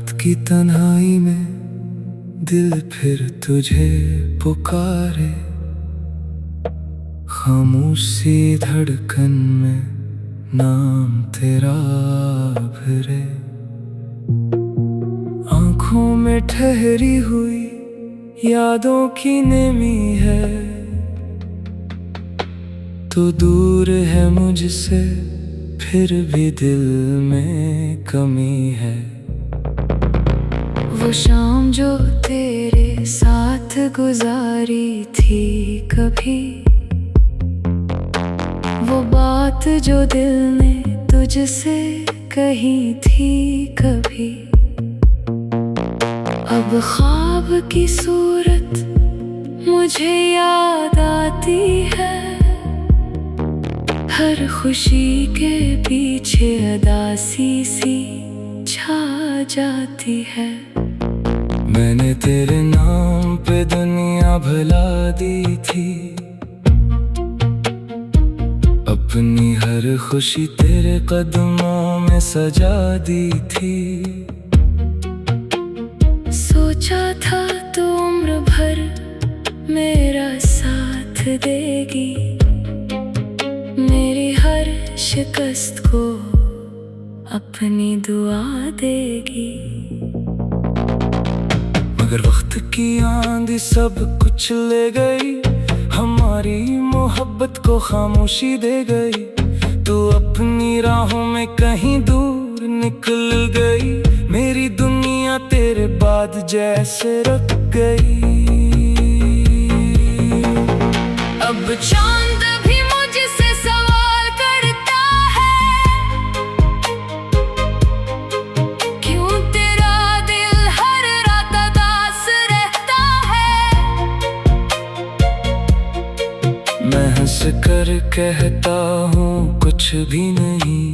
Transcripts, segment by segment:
रात की तन्हाई में दिल फिर तुझे पुकारे, खामोशी धड़कन में नाम तेरा भरे। आंखों में ठहरी हुई यादों की नेमी है, तो दूर है मुझसे फिर भी दिल में कमी है। वो शाम जो तेरे साथ गुजारी थी कभी, वो बात जो दिल ने तुझसे कही थी कभी, अब ख्वाब की सूरत मुझे याद आती है। हर खुशी के पीछे उदासी सी छा जाती है। मैंने तेरे नाम पे दुनिया भुला दी थी, अपनी हर खुशी तेरे कदमों में सजा दी थी। सोचा था तू उम्र भर मेरा साथ देगी, मेरी हर शिकस्त को अपनी दुआ देगी। मगर वक्त की आंधी सब कुछ ले गई, हमारी मोहब्बत को खामोशी दे गई। तू अपनी राहों में कहीं दूर निकल गई, मेरी दुनिया तेरे बाद जैसे रुक गई। अब चांद भी मुझसे सवाल करता है, क्यों तेरा दिल हर रात उदास रहता है। मैं हंस कर कहता हूँ कुछ भी नहीं,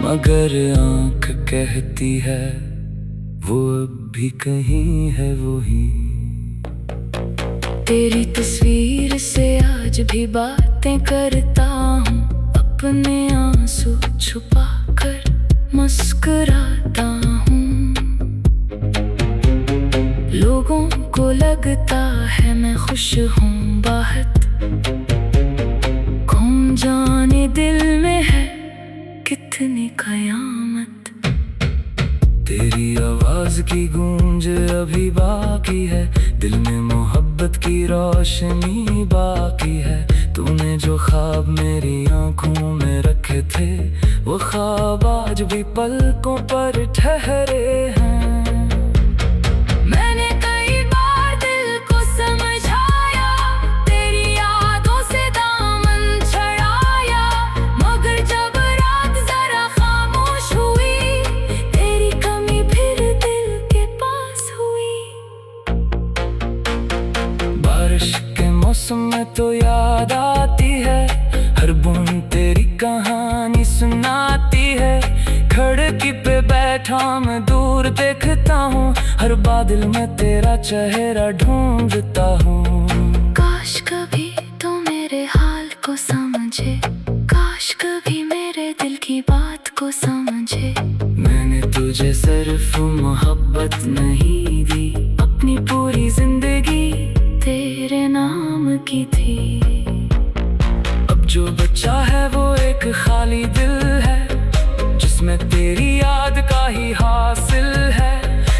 मगर आँख कहती है वो अब भी कहीं है वही। तेरी तस्वीर से आज भी बातें करता हूँ, अपने आंसू छुपा कर मुस्कुराता हूँ। लोगों को लगता है मैं खुश हूँ बहुत, कौन जाने दिल में है कितनी कयामत। तेरी आवाज की गूंज अभी बाकी है, दिल में मोहब्बत की रोशनी बाकी है। तूने जो ख्वाब मेरी आंखों में रखे थे, वो ख्वाब आज भी पलकों पर ठहरे हैं। मैंने कई बार दिल को समझाया, तेरी यादों से दामन छड़ाया, मगर जब रात जरा खामोश हुई, तेरी कमी फिर दिल के पास हुई। बारिश के मौसम में तो याद आती है, हर बूंद तेरी कहानी सुनाती है। खिड़की पे बैठा मैं दूर देखता हूँ, हर बादल में तेरा चेहरा ढूंढता हूँ। काश कभी तो मेरे हाल को समझे, काश कभी मेरे दिल की बात को समझे। मैंने तुझे सिर्फ मोहब्बत नहीं दी, अपनी पूरी जिंदगी तेरे नाम की थी। अब जो बचा है वो एक खाली दिल है, जिसमें तेरी याद का ही हासिल है।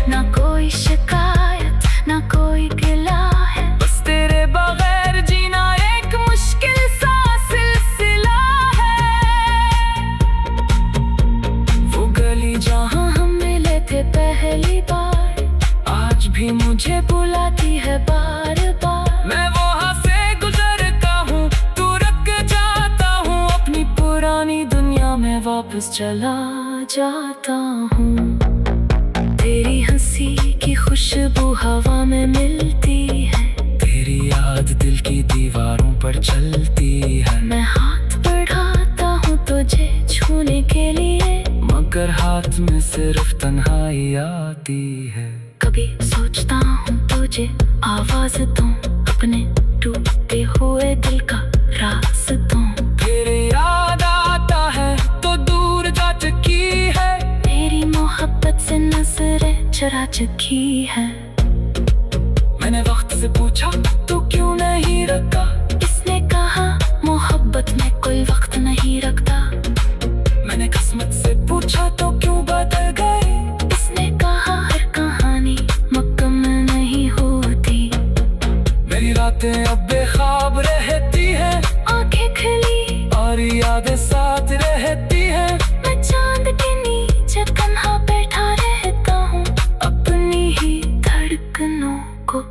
ना कोई शिकायत ना कोई गिला है, बस तेरे बगैर जीना एक मुश्किल सा सिलसिला है। वो गली जहाँ हम मिले थे पहली बार, आज भी मुझे बुलाती है बार बार। मैं वहाँ से गुजरता हूँ, तू रुक जाता हूँ, अपनी पुरानी दुनिया में वापस चला जाता हूँ। तेरी हंसी की खुशबू हवा में मिलती है, तेरी याद दिल की दीवारों पर चलती है। मैं हाथ बढ़ाता हूँ तुझे छूने के लिए, मगर हाथ में सिर्फ तन्हाई आती है। कभी सोचता हूँ तुझे आवाज दूं, अपने टूटे हुए दिल का राज दूं। तेरे याद आता है तो दूर जा चुकी है, मेरी मोहब्बत चुरा चुकी है। मैंने वक्त से पूछा तो क्यों नहीं रखा, इसने कहा मोहब्बत में कोई वक्त नहीं रखता। मैंने किस्मत से पूछा तो क्यों बदल गए, इसने कहा हर कहानी मुकम्मल नहीं होती। मेरी रातें अब बेख्वाब रहती है, आंखें खिली और यादें साथ रहती है। मैं चांद के नीचे तन्हा बैठा रहता हूँ, अपनी ही धड़कनों को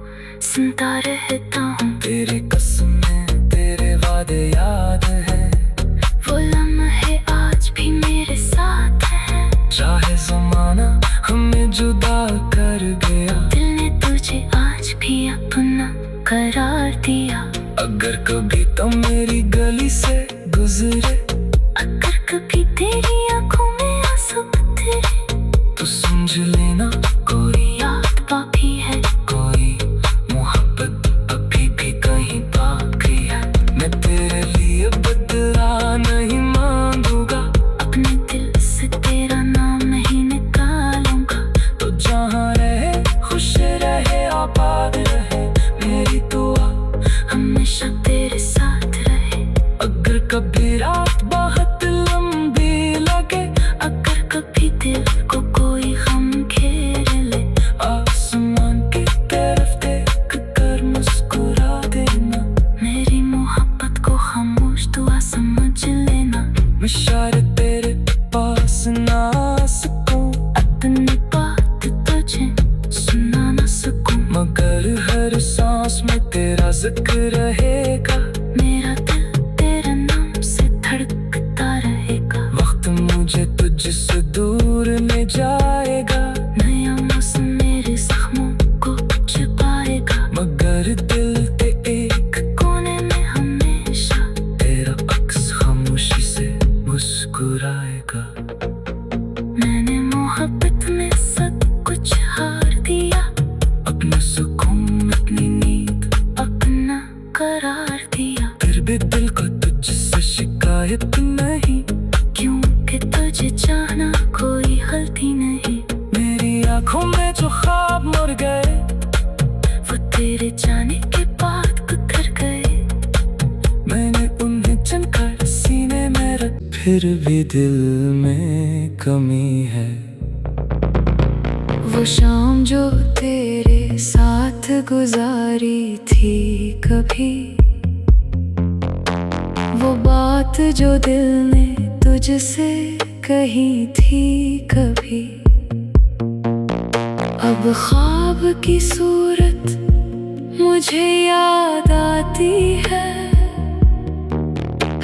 सुनता रहता हूँ। तेरी कसमें तेरे वादे याद है, वो लम्हे आज भी मेरे साथ हैं। चाहे ज़माना हमें जुदा कर गया, दिल ने तुझे आज भी अपना करार दिया। अगर कभी तो मेरी गली से गुजरे, अगर कभी तेरी आंखों में आंसू उतरे, तो समझ लेना कोई याद बाकी है, कोई मोहब्बत अभी भी कहीं बाकी है। मैं तेरे लिए बदला नहीं मांगूंगा, अपने दिल से तेरा नाम नहीं निकालूंगा। तो जहाँ रहे खुश रहे आबाद रहे, मेरी दुआ हमेशा तेरे साथ रहे। अगर कभी रात बहुत लंबी लगे, अगर कभी दिल को कोई गम घेर ले, आसमान की तरफ देख कर मुस्कुरा देना। मेरी मोहब्बत को खामोश दुआ समझ लेना। मैं शायद तेरे पास ना आ सकूं, अपनी बात तुझे सुना ना सकूं, मगर हर सांस में तेरा जिक्र रहेगा। मेरा दिल तेरे नाम से धड़कता रहेगा। वक्त मुझे तुझसे दूर ले जाएगा, नया मौसम मेरे जख्मों को छुपाएगा, मगर दिल के एक कोने में हमेशा तेरा अक्स खामोशी से मुस्कुराएगा। मैंने मोहब्बत में सब कुछ हार दिया, अपना सुकून अपनी नींद अपना करार दिया। फिर भी दिल को तुझसे शिकायत नहीं, क्योंकि तुझे चाहना कोई गलती नहीं। मेरी आंखों में जो ख्वाब मर गए, वो तेरे जाने के बाद गुजर गए। मैंने उन्हें चुनकर सीने में रख, फिर भी दिल में कमी है। वो शाम जो तेरे साथ गुजारी थी कभी, वो बात जो दिल ने तुझसे कही थी कभी, अब ख्वाब की सूरत मुझे याद आती है।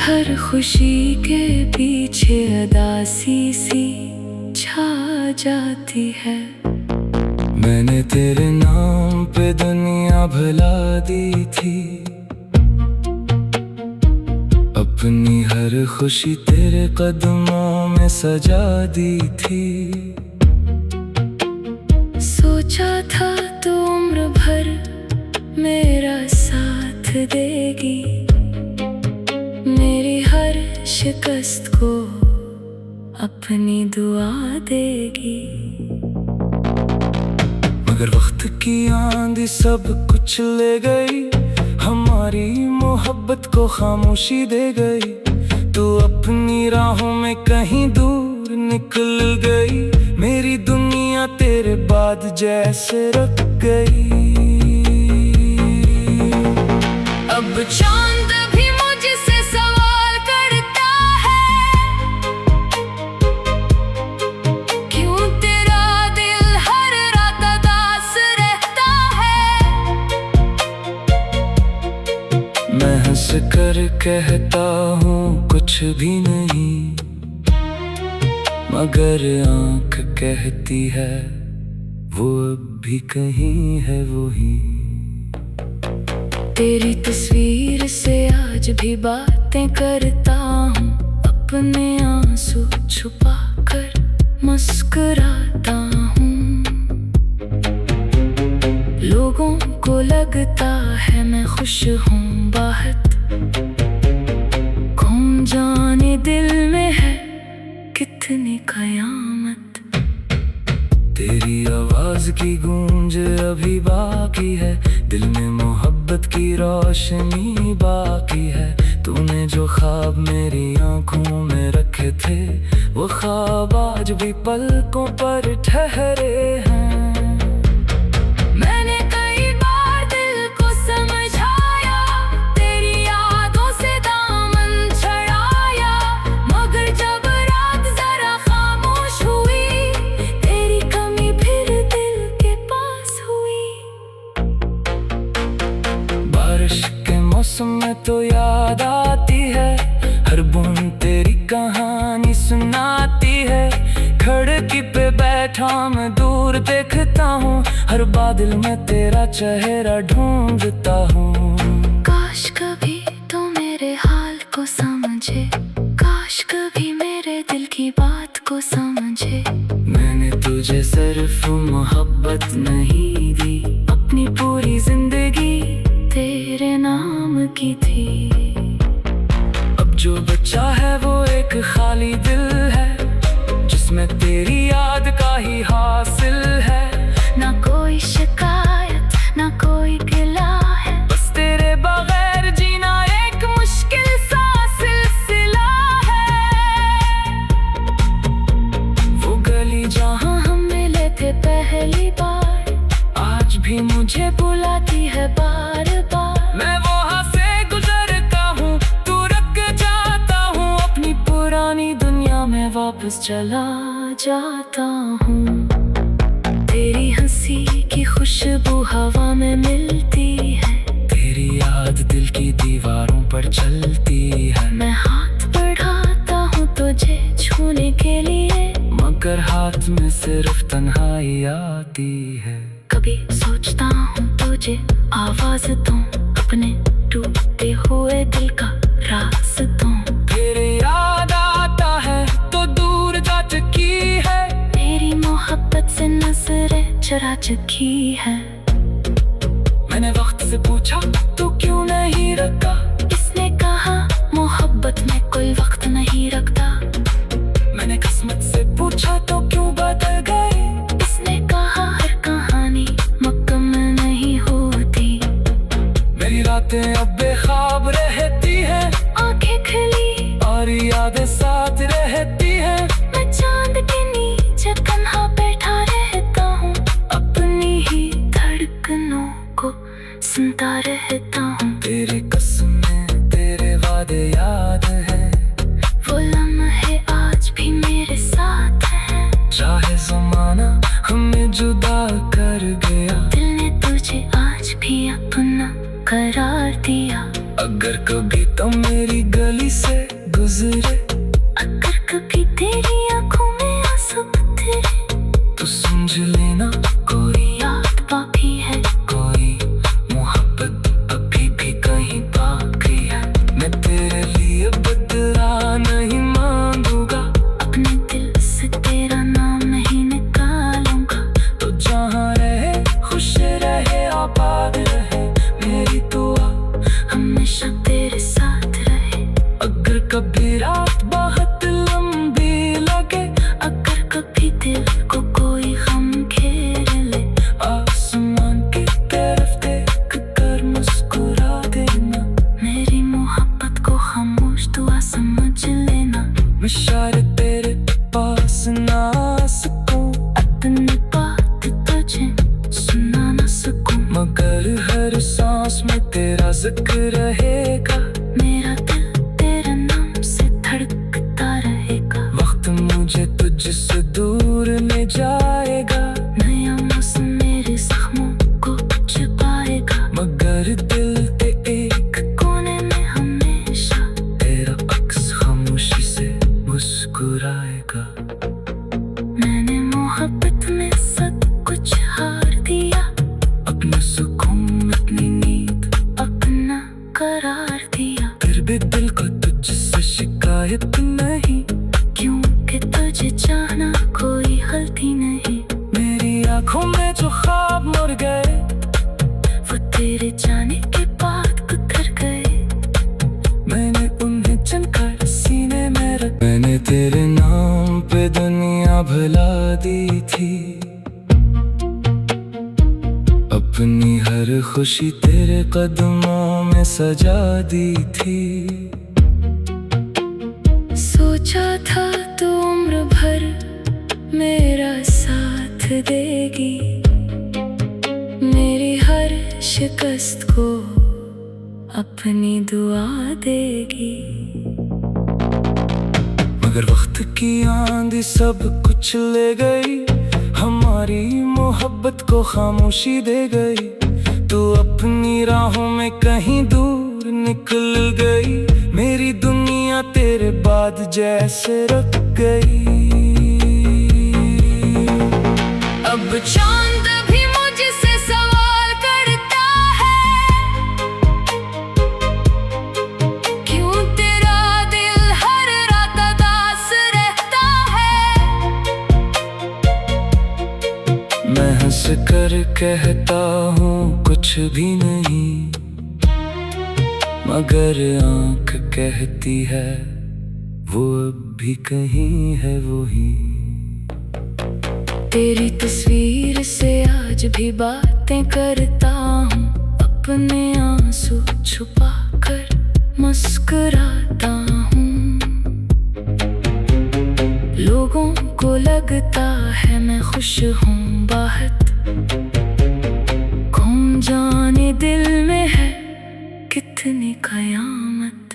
हर खुशी के पीछे उदासी सी छा जाती है। मैंने तेरे नाम पे दुनिया भुला दी थी, अपनी हर खुशी तेरे कदमों में सजा दी थी। सोचा था तू उम्र भर मेरा साथ देगी, मेरी हर शिकस्त को अपनी दुआ देगी। मगर वक्त की आंधी सब कुछ ले गई, हमारी मोहब्बत को खामोशी दे गई। तू अपनी राहों में कहीं दूर निकल गई, मेरी दुनिया तेरे बाद जैसे रुक गई। अब चांद भी मुझसे सवाल करता है, क्यों तेरा दिल हर रात उदास रहता है। मैं हंस कर कहता हूँ कुछ भी नहीं, मगर आँख कहती है वो अब भी कहीं है वही। तेरी तस्वीर से आज भी बातें करता हूँ, अपने आंसू छुपा कर मुस्कुराता हूँ। लोगों को लगता है मैं खुश हूँ बहुत, कौन जाने दिल में है कितनी कयामत। तेरी आवाज की गूंज अभी बाकी है, दिल में मोहब्बत की रोशनी बाकी है। तूने जो ख्वाब मेरी आंखों में रखे थे, वो ख्वाब आज भी पलकों पर ठहरे हैं। मैंने कई बार दिल को समझाया, तेरी यादों से दामन छड़ाया, मगर जब रात जरा खामोश हुई, तेरी कमी फिर दिल के पास हुई। बारिश के मौसम में तो याद आती है, हर बूंद तेरी कहानी सुनाती है। खिड़की पे बैठा मैं दूर देखता हूँ, हर बादल में तेरा चेहरा ढूंढता हूँ। काश कभी तो मेरे हाल को समझे, काश कभी मेरे दिल की बात को समझे। मैंने तुझे सिर्फ मोहब्बत नहीं दी, अपनी पूरी जिंदगी तेरे नाम की थी। अब जो बचा है वो एक खाली दिल है, जिसमें तेरी याद का ही हासिल है। ना कोई शिकायत ना कोई गिला है, बस तेरे बगैर जीना एक मुश्किल सा सिलसिला है। वो गली जहाँ हम मिले थे पहली बार, आज भी मुझे बुलाती है बार बार। मैं वहाँ से गुजरता हूँ, तू रुक जाता हूँ, अपनी पुरानी दुनिया में वापस चला जाता हूँ। तेरी हंसी की खुशबू हवा में मिलती है, तेरी याद दिल की दीवारों पर चलती है। मैं हाथ बढ़ाता हूँ तुझे छूने के लिए, मगर हाथ में सिर्फ तन्हाई आती है। कभी सोचता हूँ तुझे आवाज दूं, अपने टूटे हुए दिल का राज दूं। तेरे याद आता है तो दूर जा चुकी है, मेरी मोहब्बत से नजरें चुरा चुकी है। मैंने वक्त से पूछा तू क्यों नहीं रखा, इसने कहा मोहब्बत में कोई वक्त नहीं रखता। मैंने किस्मत से पूछा तो क्यों बदल गए, इसने कहा हर कहानी मुकम्मल नहीं होती। मेरी रातें अब बेख्वाब रहती है, आंखें खुली और यादें साथ रहती है। मैं चांद के नीचे तन्हा बैठा रहता हूँ, अपनी ही धड़कनों को सुनता रहता हूँ। तेरी कसमें तेरे वादे याद है, वो लम्हे आज भी मेरे साथ हैं। चाहे ज़माना हमें जुदा कर गया, दिल ने तुझे आज भी अपना करार दिया। अगर कभी तो मेरी गली से गुजरे, अगर कभी तेरी आंखों में आंसू उतरे, तो समझ लेना कोई याद बाकी है, कोई मोहब्बत अभी भी कहीं बाकी है। मैं तेरे लिए बदला नहीं मांगूंगा, अपने दिल से तेरा नाम नहीं निकालूंगा। तो जहाँ रहे खुश रहे आबाद रहे, मेरी दुआ हमेशा तेरे साथ रहे। अगर कभी रात बहुत लंबी लगे, अगर कभी दिल को कोई गम घेर ले, आसमान की तरफ देख कर मुस्कुरा देना। मेरी मोहब्बत को खामोश दुआ समझ लेना। मैं शायद तेरे पास ना आ सकूं, अपनी बात तुझे सुना ना सकूं, मगर हर सांस में तेरा जिक्र रहेगा। मेरा दिल तेरे नाम से धड़कता रहेगा। वक्त मुझे तुझसे दूर ले जाएगा, नया मौसम मेरे जख्मों को छुपाएगा, मगर दिल के एक कोने में हमेशा तेरा अक्स खामोशी से मुस्कुराएगा। मैंने मोहब्बत में सब कुछ हार दिया, अपना सुकून अपनी नींद अपना करार दिया। फिर भी दिल को तुझसे शिकायत नहीं, क्योंकि तुझे चाहना कोई गलती नहीं। मेरी आंखों में जो ख्वाब मर गए, वो तेरे जाने के बाद गुजर गए। मैंने उन्हें चुनकर सीने में रख, मैंने तेरे नाम पे दुनिया भुला दी थी। हर खुशी तेरे कदमों में सजा दी थी। सोचा था तू उम्र भर मेरा साथ देगी, मेरी हर शिकस्त को अपनी दुआ देगी। मगर वक्त की आंधी सब कुछ ले गई, हमारी मोहब्बत को खामोशी दे गई। तू अपनी राहों में कहीं दूर निकल गई, मेरी दुनिया तेरे बाद जैसे रुक गई। अब चांद भी मुझसे सवाल करता है, क्यों तेरा दिल हर रात उदास रहता है। मैं हंस कर कहता हूँ कुछ भी नहीं, मगर आँख कहती है वो अब भी कहीं है वही। तेरी तस्वीर से आज भी बातें करता हूँ, अपने आंसू छुपा कर मुस्कुराता हूँ। लोगों को लगता है मैं खुश हूँ बहुत, कौन जाने दिल में है कितनी कयामत।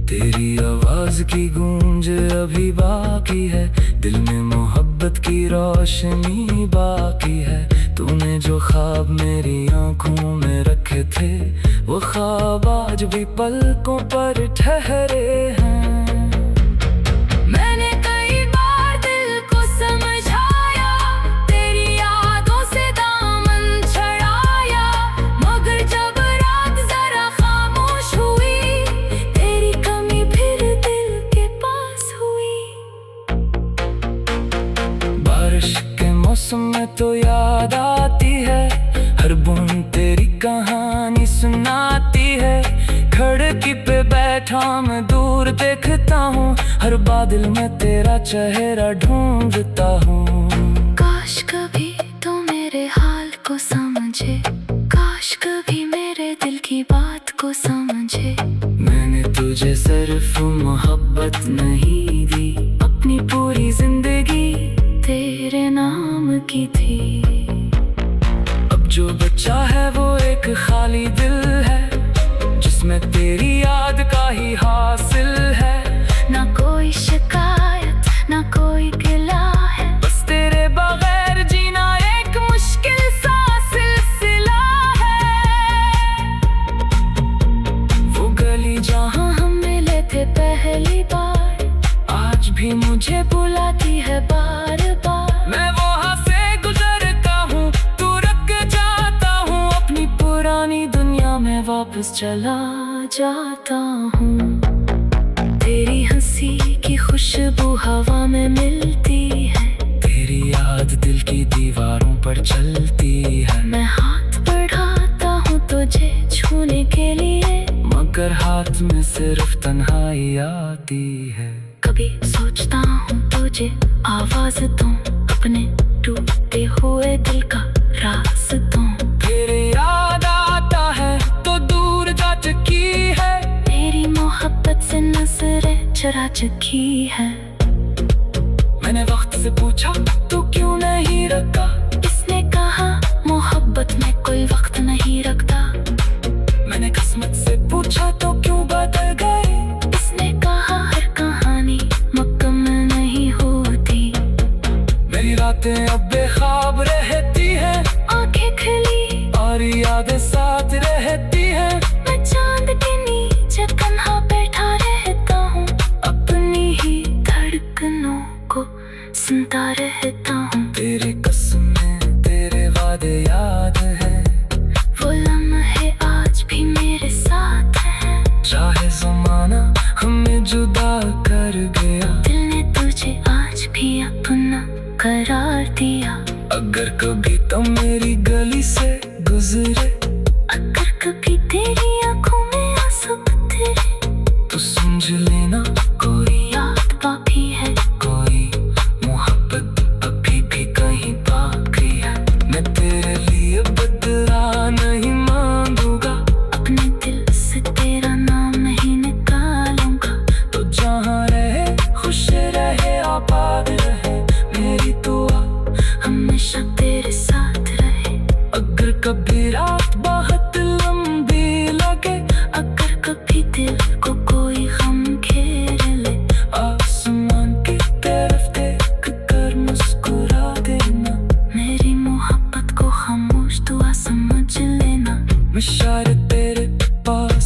तेरी आवाज की गूंज अभी बाकी है, दिल में मोहब्बत की रोशनी बाकी है। तूने जो ख्वाब मेरी आंखों में रखे थे, वो ख्वाब आज भी पलकों पर ठहरे हैं। मैंने कई बार दिल को समझाया, तेरी यादों से दामन छड़ाया, मगर जब रात जरा खामोश हुई, तेरी कमी फिर दिल के पास हुई। बारिश के मौसम में तो याद आती है, हर बूंद तेरी कहानी सुनाती है। खिड़की पे बैठा मैं दूर देखता हूँ, हर बादल में तेरा चेहरा ढूंढता हूँ। काश कभी तो मेरे हाल को समझे, काश कभी मेरे दिल की बात को समझे। मैंने तुझे सिर्फ मोहब्बत नहीं दी, अपनी पूरी जिंदगी तेरे नाम की थी। अब जो बचा है वो एक खाली दिल है, जिसमें तेरी याद का ही हासिल है। ना कोई शिकायत ना कोई गिला है, बस तेरे बगैर जीना एक मुश्किल सा सिलसिला है। वो गली जहाँ हम मिले थे पहली बार, आज भी मुझे बुलाती है बार बार। मैं वहाँ से गुजरता हूँ, तू रुक जाता हूँ, अपनी पुरानी दुनिया में वापस चला जाता हूँ। तेरी हंसी की खुशबू हवा में मिलती है, तेरी याद दिल की दीवारों पर चलती है। मैं हाथ बढ़ाता हूँ तुझे छूने के लिए, मगर हाथ में सिर्फ तन्हाई आती है। कभी सोचता हूँ तुझे आवाज दूं, अपने टूटे हुए दिल का राज दूं। तेरे याद आता है तो दूर जा चुकी है, मेरी मोहब्बत से नजरें चुरा चुकी है। मैंने वक्त से पूछा तू क्यों नहीं रखा, इसने कहा मोहब्बत में कोई वक्त नहीं रखता। मैंने किस्मत से पूछा तो क्यों बदल गए, इसने कहा हर कहानी मुकम्मल नहीं होती। मेरी रातें अब बेख्वाब रहती है, आंखें खिली और यादें साथ रहती है। मैं चांद के नीचे तन्हा बैठा रहता हूँ, अपनी ही धड़कनों को सुनता रहता हूँ। तेरी कसम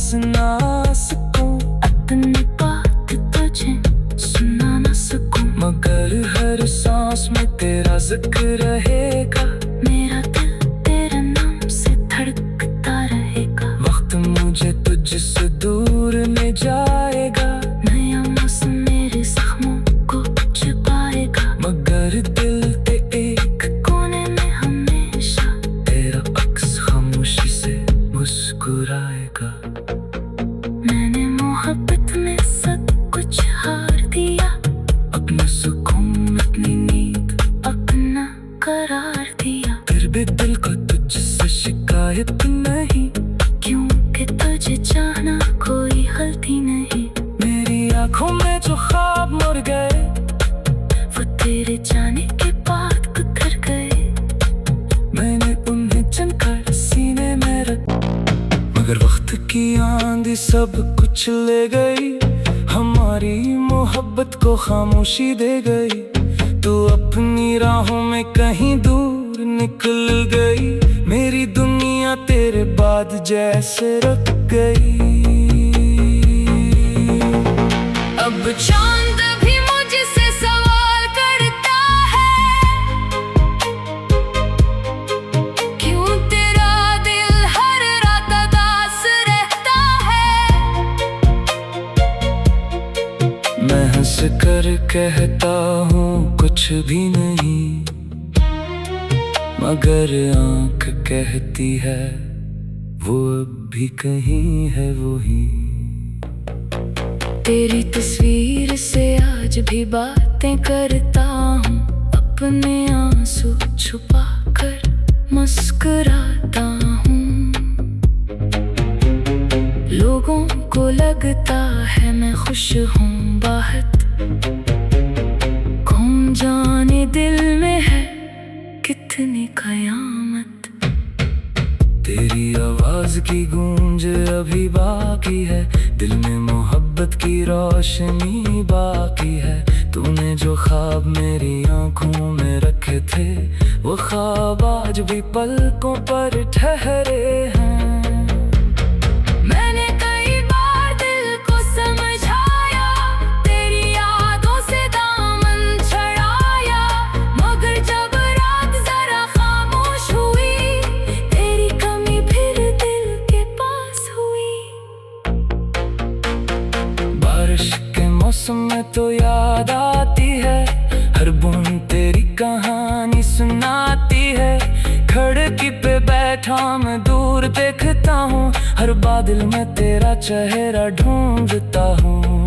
सुना सकूं, अपनी बात तुझे सुना ना सकूं, मगर हर सांस में तेरा जिक्र रहेगा। मेरा दिल तेरे नाम से धड़कता रहेगा। वक्त मुझे तुझसे दूर ले जाएगा, नया मौसम मेरे जख्मों को छुपाएगा, मगर दिल के एक कोने में हमेशा तेरा अक्स खामोशी से मुस्कुराएगा। मैंने मोहब्बत में सब कुछ हार दिया, अपना सुकून, अपनी नींद, अपना करार दिया, फिर भी दिल को तुझसे शिकायत नहीं, क्योंकि तुझे चाहना कोई गलती नहीं। मेरी आंखों में जो ख्वाब मुड़ गए वो तेरे जाने के बाद बिखर गए, मैंने उन्हें चुनकर सीने में रख, मगर वक्त की आंधी सब कुछ ले गई, हमारी मोहब्बत को खामोशी दे गई। तू अपनी राहों में कहीं दूर निकल गई, मेरी दुनिया तेरे बाद जैसे रुक गई। अब चांद भी मुझसे सवाल करता है, क्यों तेरा दिल हर रात उदास रहता है। मैं हंस कर कहता हूँ कुछ भी नहीं, मगर आंख कहती है वो अब भी कहीं है वही। तेरी तस्वीर से आज भी बातें करता हूँ, अपने आंसू छुपा कर मुस्कुराता हूँ। लोगों को लगता है मैं खुश हूँ बाहर, कौन जाने दिल में है कितनी कयामत। तेरी आवाज की गूंज अभी बाकी है, दिल में मोहब्बत की रोशनी बाकी है। तूने जो ख्वाब मेरी आंखों में रखे थे, वो ख्वाब आज भी पलकों पर ठहरे हैं। मैंने कई बार दिल को समझाया, तेरी यादों से दामन छड़ाया, मगर जब रात जरा खामोश हुई, तेरी कमी फिर दिल के पास हुई। बारिश के मौसम में तो याद आती है, हर बूंद तेरी कहानी सुनाती है। खिड़की पे बैठा मैं दूर देखता हूँ, हर बादल में तेरा चेहरा ढूंढता हूँ।